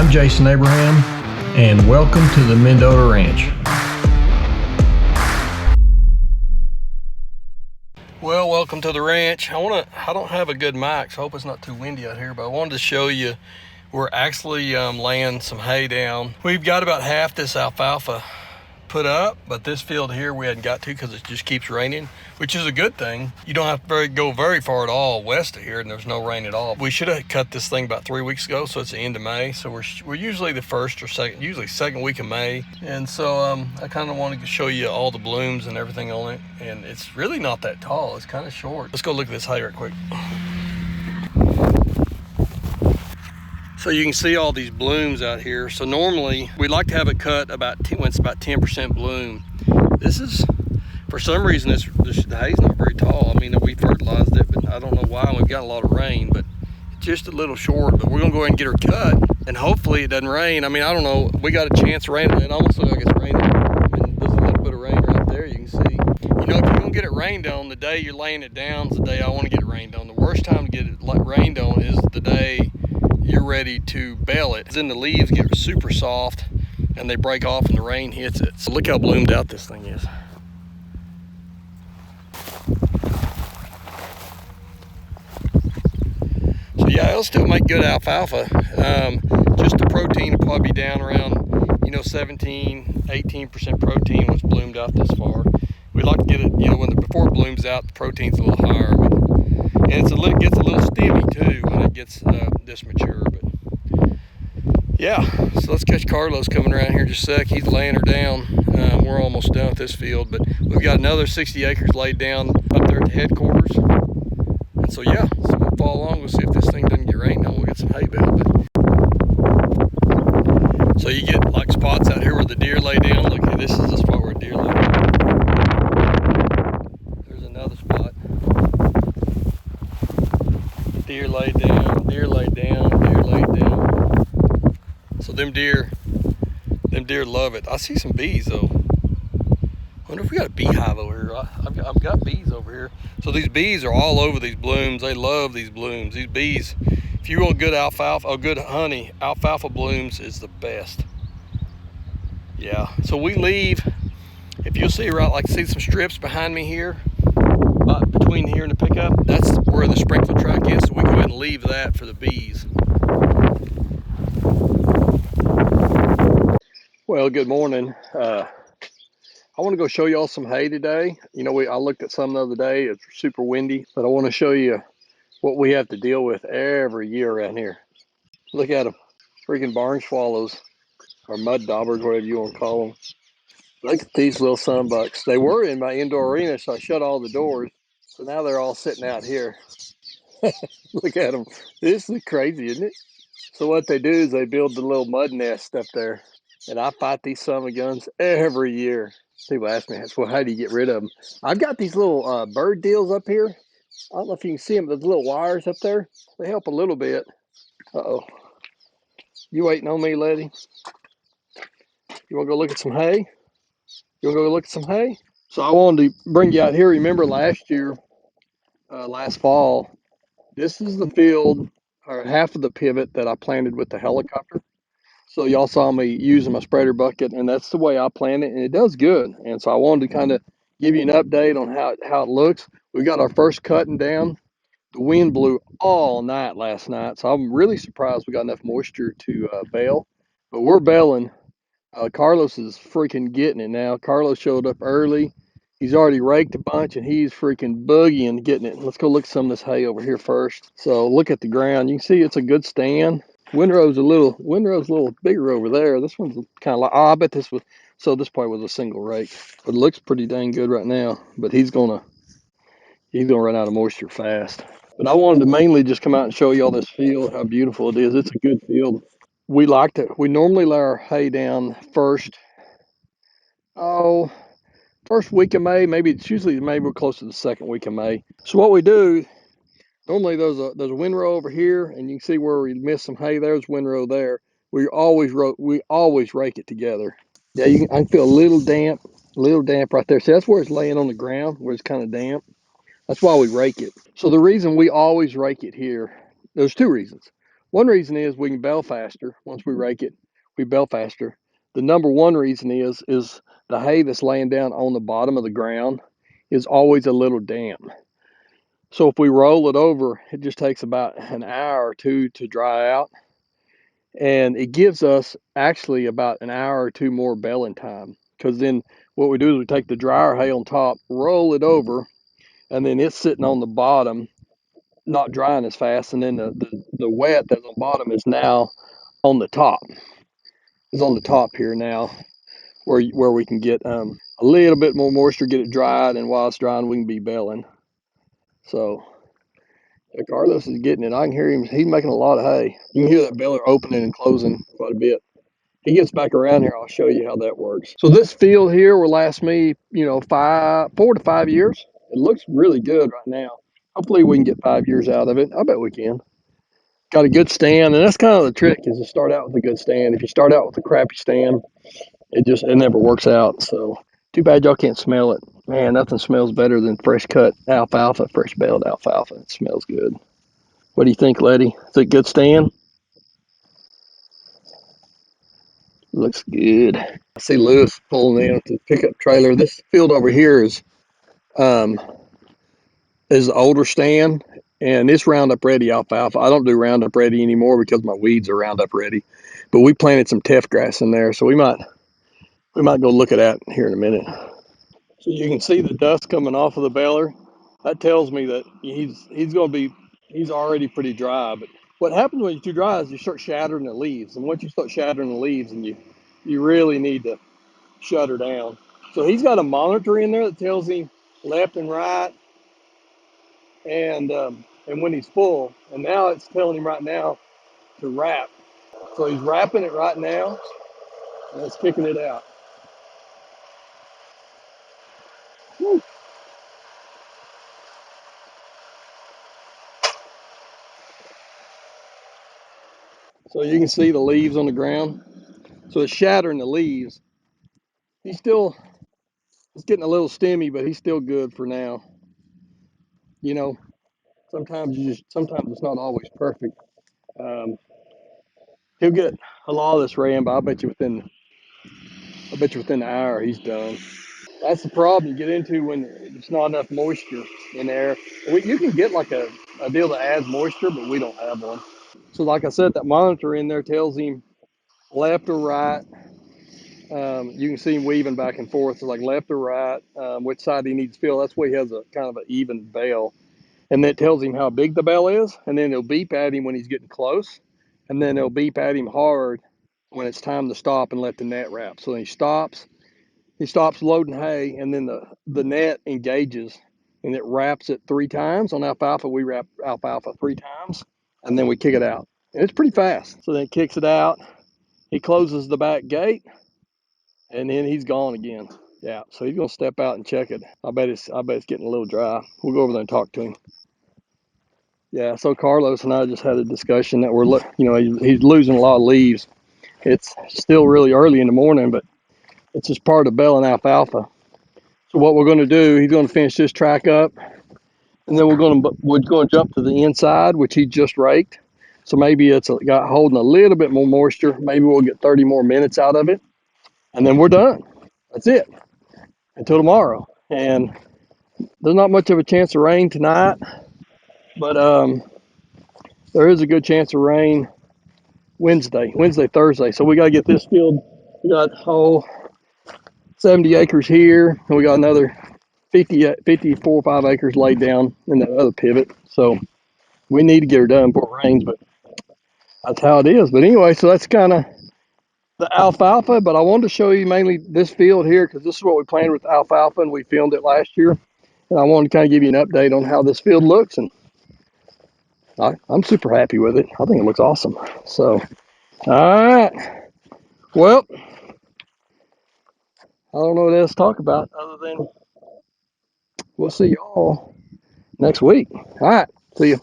I'm Jason Abraham, and welcome to the Mendota Ranch. Well, welcome to the ranch. I don't have a good mic, so I hope it's not too windy out here, but I wanted to show you we're actually laying some hay down. We've got about half this alfalfa put up, but this field here we hadn't got to because it just keeps raining, which is a good thing. You don't have to go very far at all west of here, and there's no rain at all. We should have cut this thing about 3 weeks ago, so it's the end of May. So we're usually the first or second, usually second week of May. And so I kind of wanted to show you all the blooms and everything on it. And it's really not that tall. It's kind of short. Let's go look at this hay right quick. So you can see all these blooms out here. So normally we like to have it cut when it's about 10% bloom. This is, for some reason, the hay's not very tall. I mean, we fertilized it, but I don't know why. We've got a lot of rain, but it's just a little short. But we're gonna go ahead and get her cut, and hopefully it doesn't rain. I mean, I don't know. We got a chance of raining. It almost looks like it's raining. And there's a little bit of rain right there. You can see. You know, if you're gonna get it rained on, the day you're laying it down is the day I want to get it rained on. The worst time to get it rained on is the day you're ready to bale it. Then the leaves get super soft and they break off and the rain hits it. So look how bloomed out this thing is. So yeah, it'll still make good alfalfa. Just the protein will probably be down around, 17, 18% protein once bloomed out this far. We like to get it, before it blooms out, the protein's a little higher. And it gets a little stimmy too when it gets this mature. But yeah, so let's catch Carlos coming around here in just a sec. He's laying her down. We're almost done with this field, but we've got another 60 acres laid down up there at the headquarters. And so yeah, so we'll follow along. We'll see if this thing doesn't get rained on. We'll get some hay baled. So you get like spots out here where the deer lay down. Look, this is the spot where a deer lay down. There's another spot. Deer laid down, deer laid down, deer laid down. So them deer love it. I see some bees though. Wonder if we got a beehive over here. I've got bees over here. So these bees are all over these blooms. They love these blooms. These bees, if you want good alfalfa or good honey, alfalfa blooms is the best. Yeah, so we leave, if you'll see see some strips behind me here, between here and the pickup, that's where the sprinkler track is, so we go ahead and leave that for the bees. Well, good morning. I want to go show y'all some hay today. I looked at some the other day. It's super windy, but I want to show you what we have to deal with every year around here. Look at them, freaking barn swallows, or mud daubers, whatever you want to call them. Look at these little sunbucks. They were in my indoor arena, so I shut all the doors. So now they're all sitting out here. Look at them. This is crazy, isn't it? So what they do is they build the little mud nest up there. And I fight these son of guns every year. People ask me, well, how do you get rid of them? I've got these little bird deals up here. I don't know if you can see them, but those little wires up there, they help a little bit. Uh-oh. You waiting on me, lady? You want to go look at some hay? You want to go look at some hay? So I wanted to bring you out here. Remember last year, last fall, this is the field, or half of the pivot that I planted with the helicopter. So y'all saw me using my spreader bucket, and that's the way I plant it, and it does good. And so I wanted to kind of give you an update on how it looks. We got our first cutting down. The wind blew all night last night, so I'm really surprised we got enough moisture to bale. But we're baling. Carlos is freaking getting it now. Carlos showed up early. He's already raked a bunch, and he's freaking boogieing getting it. Let's go look at some of this hay over here first. So look at the ground. You can see it's a good stand. Windrow's a little bigger over there. This one's kind of like, I bet this part was a single rake. But it looks pretty dang good right now. But he's gonna run out of moisture fast. But I wanted to mainly just come out and show you all this field, how beautiful it is. It's a good field. We normally lay our hay down first week of May. Maybe we're close to the second week of May. So what we do, normally there's a windrow over here, and you can see where we missed some hay. There's windrow there. We always rake it together. Yeah, I can feel a little damp right there. See, that's where it's laying on the ground, where it's kind of damp. That's why we rake it. So the reason we always rake it here, there's two reasons. One reason is we can bale faster. Once we rake it, we bale faster. The number one reason is the hay that's laying down on the bottom of the ground is always a little damp. So if we roll it over, it just takes about an hour or two to dry out. And it gives us actually about an hour or two more baling time. Because then what we do is we take the drier hay on top, roll it over, and then it's sitting on the bottom, not drying as fast. And then the wet that's on the bottom is now on the top. Is on the top here now, where we can get a little bit more moisture, get it dried, and while it's drying, we can be baling. So yeah, Carlos is getting it. I can hear him. He's making a lot of hay. You can hear that baler opening and closing quite a bit. He gets back around here, I'll show you how that works. So this field here will last me, 4 to 5 years. It looks really good right now. Hopefully we can get 5 years out of it. I bet we can. Got a good stand, and that's kind of the trick, is to start out with a good stand. If you start out with a crappy stand, it never works out. So too bad y'all can't smell it. Man, nothing smells better than fresh cut alfalfa, fresh baled alfalfa. It smells good. What do you think, Letty? Is it a good stand? Looks good. I see Lewis pulling in with the pickup trailer. This field over here um, is the older stand, and it's Roundup Ready alfalfa. I don't do Roundup Ready anymore because my weeds are Roundup Ready. But we planted some teff grass in there, so we might go look at that here in a minute. So you can see the dust coming off of the baler. That tells me that he's already pretty dry. But what happens when you're too dry is you start shattering the leaves, and once you start shattering the leaves, and you really need to shut her down. So he's got a monitor in there that tells him left and right, and when he's full. And now it's telling him right now to wrap. So he's wrapping it right now, and it's kicking it out. Woo. So you can see the leaves on the ground. So it's shattering the leaves. He's still, it's getting a little stemmy, but he's still good for now. You know, sometimes it's not always perfect. Um, he'll get a lot of this ran, but I bet you within an hour he's done. That's the problem you get into when there's not enough moisture in there. You can get like a deal that adds moisture, but we don't have one. So like I said, that monitor in there tells him left or right. You can see him weaving back and forth. So like left or right, which side he needs to fill. That's why he has a kind of an even bale. And that tells him how big the bale is. And then it'll beep at him when he's getting close. And then it'll beep at him hard when it's time to stop and let the net wrap. So he stops loading hay, and then the net engages, and it wraps it 3 times. On alfalfa, we wrap alfalfa 3 times, and then we kick it out. And it's pretty fast. So then it kicks it out. He closes the back gate, and then he's gone again. Yeah, so he's gonna step out and check it. I bet it's getting a little dry. We'll go over there and talk to him. Yeah, so Carlos and I just had a discussion that he's losing a lot of leaves. It's still really early in the morning, but it's just part of baling alfalfa. So what we're going to do, he's going to finish this track up, and then we're going to jump to the inside, which he just raked. So maybe it's got holding a little bit more moisture. Maybe we'll get 30 more minutes out of it, and then we're done. That's it until tomorrow. And there's not much of a chance of rain tonight, but there is a good chance of rain Wednesday, Thursday. So we got to get this field. We got 70 acres here, and we got another 54 or 5 acres laid down in that other pivot. So we need to get her done before it rains, but that's how it is. But anyway, so that's kind of the alfalfa. But I wanted to show you mainly this field here because this is what we planted with alfalfa, and we filmed it last year. And I wanted to kind of give you an update on how this field looks, and I'm super happy with it. I think it looks awesome. So, all right. Well, I don't know what else to talk about other than we'll see y'all next week. All right. See you.